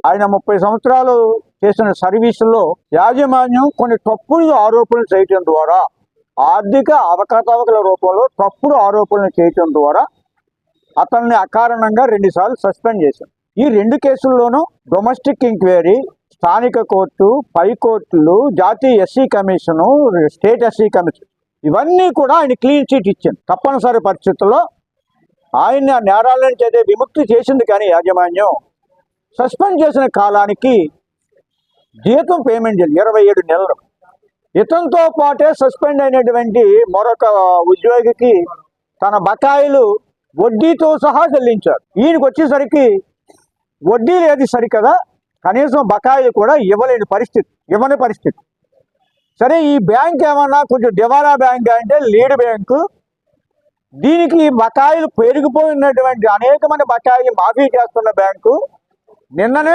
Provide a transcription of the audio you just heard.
ఆయన 30 సంవత్సరాలు చేసిన సర్వీసుల్లో యాజమాన్యం కొన్ని తప్పుడు ఆరోపణలు చేయటం ద్వారా, ఆర్థిక అవకతవకల రూపంలో తప్పుడు ఆరోపణలు చేయటం ద్వారా అతన్ని అకారణంగా 2 సార్లు సస్పెండ్ చేశారు. ఈ 2 కేసుల్లోనూ డొమెస్టిక్ ఎంక్వైరీ, స్థానిక కోర్టు, పై కోర్టులు, జాతీయ SC commission, state SC commission ఇవన్నీ కూడా ఆయన క్లీన్ చీట్ ఇచ్చింది. తప్పనిసరి పరిస్థితుల్లో ఆయన్ని ఆ నేరాల నుంచి అయితే విముక్తి చేసింది. కానీ యాజమాన్యం సస్పెండ్ చేసిన కాలానికి జీతం పేమెంట్ చేయాలి 27 నెలలు. ఇతనితో పాటే సస్పెండ్ అయినటువంటి మరొక ఉద్యోగికి తన బకాయిలు వడ్డీతో సహా చెల్లించారు. ఈయనకు వచ్చేసరికి వడ్డీ లేదు సరికదా, కనీసం బకాయిలు కూడా ఇవ్వని పరిస్థితి. సరే, ఈ బ్యాంక్ ఏమన్నా కొంచెం దివాలా బ్యాంక్ అంటే లీడ్ బ్యాంకు, దీనికి బకాయిలు పెరిగిపోయినటువంటి అనేక మంది బకాయిలు మాఫీ చేస్తున్న బ్యాంకు. నిన్ననే